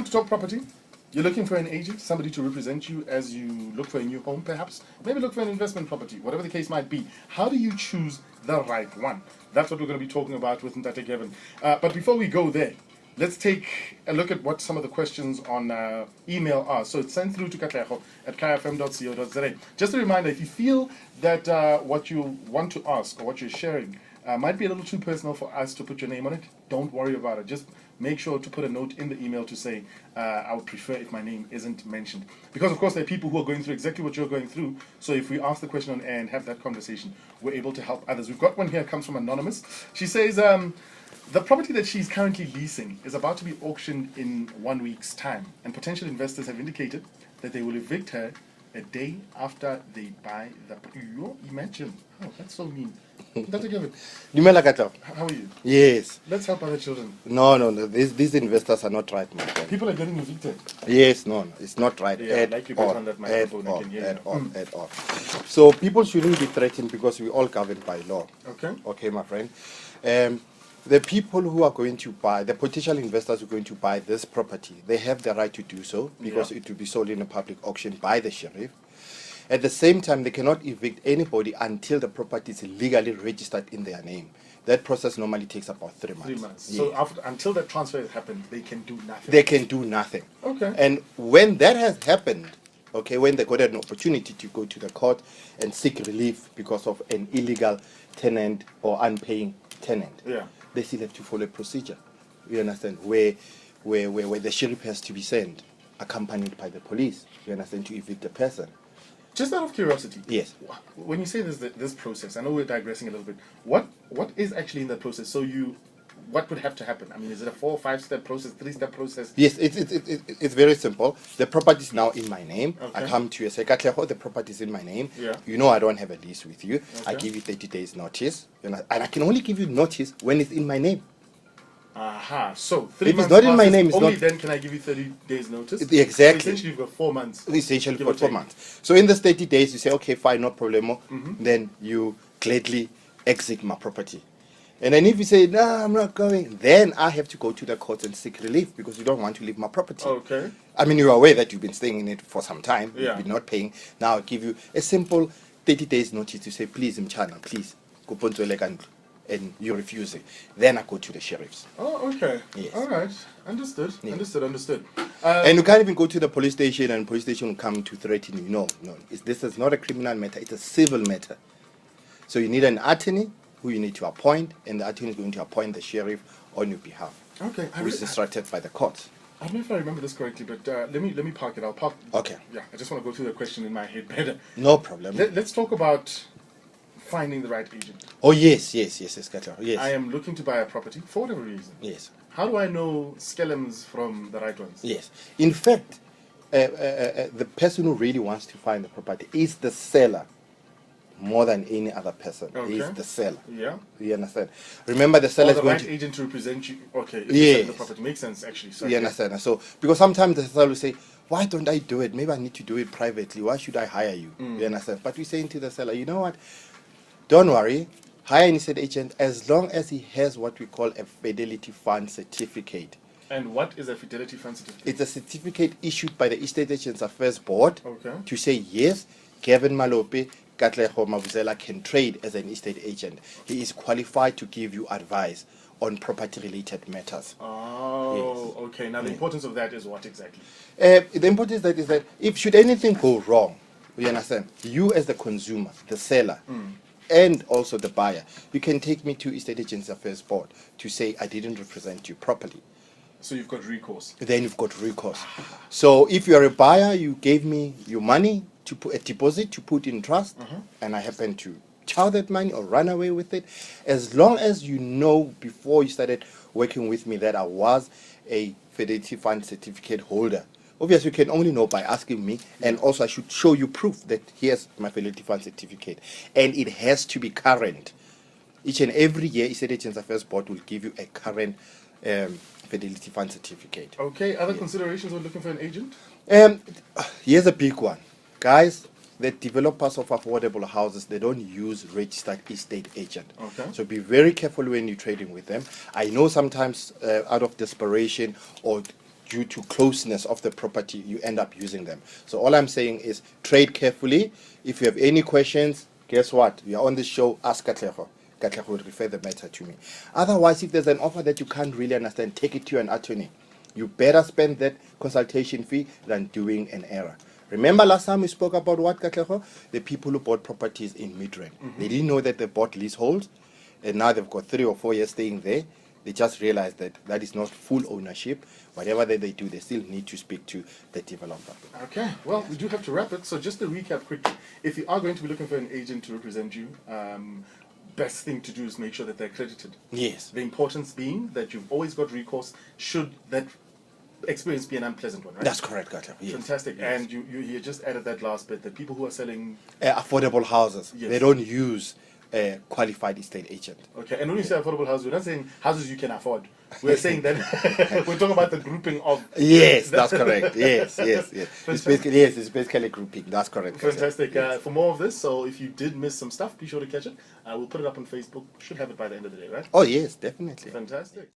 to talk property? You're looking for an agent, somebody to represent you as you look for a new home, perhaps? Maybe look for an investment property, whatever the case might be. How do you choose the right one? That's what we're going to be talking about with Ntate Kevin. But before we go there, let's take a look at what some of the questions on email are. So it's sent through to Katlego at kfm.co.za. Just a reminder, if you feel that what you want to ask or what you're sharing might be a little too personal for us to put your name on it, don't worry about it. Just make sure to put a note in the email to say, I would prefer if my name isn't mentioned. Because, of course, there are people who are going through exactly what you're going through. So if we ask the question on air and have that conversation, we're able to help others. We've got one here, comes from Anonymous. She says, the property that she's currently leasing is about to be auctioned in 1 week's time. And potential investors have indicated that they will evict her a day after they buy the... Imagine. Oh, that's so mean. Dr. Kevin, Dumela Katlego. how are you? Yes. Let's help other children. No. These investors are not right, my friend. People are getting evicted. Yes, no, it's not right Yeah, at like you all. put on that microphone, I can hear At you. all. So people shouldn't be threatened because we all governed by law. Okay. Okay, my friend. The people who are going to buy, the potential investors who are going to buy this property, they have the right to do so because it will be sold in a public auction by the sheriff. At the same time, they cannot evict anybody until the property is legally registered in their name. That process normally takes about 3 months. 3 months. Yes. So until that transfer has happened, they can do nothing. They can do nothing. Okay. And when that has happened, okay, when they got an opportunity to go to the court and seek relief because of an illegal tenant or unpaying tenant, Yeah. they still have to follow a procedure. You understand? Where the sheriff has to be sent, accompanied by the police. You understand? To evict the person. Just out of curiosity. Yes. When you say this process, I know we're digressing a little bit. What is actually in that process? So what would have to happen? I mean, is it a 4 or 5 step process, 3-step process? Yes, it's very simple. The property is now in my name. Okay. I come to you and say, Katlego, the property is in my name. Yeah. You know I don't have a lease with you. I Okay. give you 30 days notice. You know, and I can only give you notice when it's in my name. Aha. So 3 If it's months not in my passes, name, it's only not- then can I give you 30 days notice? Exactly. So essentially, you've got 4 months. Essentially give for or 4 take. months. So in this 30 days, you say, okay, fine, no problemo. Mm-hmm. Then you gladly exit my property. And then if you say, no, I'm not going, then I have to go to the court and seek relief because you don't want to leave my property. Okay. I mean, you're aware that you've been staying in it for some time. Yeah. You've been not paying. Now I'll give you a simple 30 days notice to say, please, Mchana, please, go ponto elegant. And you refuse it. Then I go to the sheriffs. Oh, okay. Yes. All right. Understood. Yeah. Understood. And you can't even go to the police station and police station will come to threaten you. No. This is not a criminal matter. It's a civil matter. So you need an attorney who you need to appoint, and the attorney is going to appoint the sheriff on your behalf. Okay. Who is instructed by the court. I don't know if I remember this correctly, but let me park it. I'll park. Okay. Yeah, I just want to go through the question in my head better. No problem. Let's talk about finding the right agent. Oh, yes, Katlego. Yes. I am looking to buy a property for whatever reason. Yes. How do I know skelms from the right ones? Yes. In fact, the person who really wants to find the property is the seller more than any other person. Okay. Is the seller. Yeah. You understand? Remember, the seller Or is the going right to... agent to represent you. Okay. If Yes. you're selling the property makes sense actually. Sorry. You understand? So, because sometimes the seller will say, why don't I do it? Maybe I need to do it privately. Why should I hire you? You understand? But we're saying to the seller, you know what? Don't worry. Hire an estate agent as long as he has what we call a Fidelity Fund certificate. And what is a Fidelity Fund certificate? It's a certificate issued by the Estate Agents Affairs Board Okay. to say, yes, Kevin Malope Katlego Mabuzela can trade as an estate agent. He is qualified to give you advice on property-related matters. Oh, okay. Now the importance of that is what exactly? The importance that is that if should anything go wrong, you understand, you as the consumer, the seller, and also the buyer, you can take me to Estate Agents Affairs Board to say I didn't represent you properly. So you've got recourse. Then you've got recourse. So if you're a buyer, you gave me your money to put a deposit to put in trust, and I happen to chow that money or run away with it, as long as you know before you started working with me that I was a Fidelity Fund certificate holder. Obviously, you can only know by asking me, and also I should show you proof that here's my Fidelity Fund certificate, and it has to be current. Each and every year, Estate Agents Affairs Board will give you a current Fidelity Fund certificate. Okay. Other considerations when looking for an agent? Here's a big one. Guys, the developers of affordable houses, they don't use registered estate agent. Okay. So be very careful when you're trading with them. I know sometimes out of desperation or due to closeness of the property, you end up using them. So all I'm saying is trade carefully. If you have any questions, guess what? We are on this show. Ask Katlego. Katlego will refer the matter to me. Otherwise, if there's an offer that you can't really understand, take it to an attorney. You better spend that consultation fee than doing an error. Remember last time we spoke about what, Katlego? The people who bought properties in Midrand. They didn't know that they bought leaseholds, and now they've got 3 or 4 years staying there. They just realized that that is not full ownership. Whatever that they do, they still need to speak to the developer. Okay, well, we do have to wrap it. So just to recap quickly, if you are going to be looking for an agent to represent you, best thing to do is make sure that they're accredited. Yes. The importance being that you've always got recourse should that experience be an unpleasant one, right? That's correct, Katlego. Yes. Fantastic. Yes. And you just added that last bit, that people who are selling... Affordable houses. Yes. They don't use a qualified estate agent. Okay, and when you say affordable houses, we're not saying houses you can afford. We're saying that we're talking about the grouping of... Yes, that's correct. Yes. It's basically grouping. That's correct. Fantastic. Yes. For more of this, so if you did miss some stuff, be sure to catch it. We'll put it up on Facebook. Should have it by the end of the day, right? Oh, yes, definitely. Fantastic.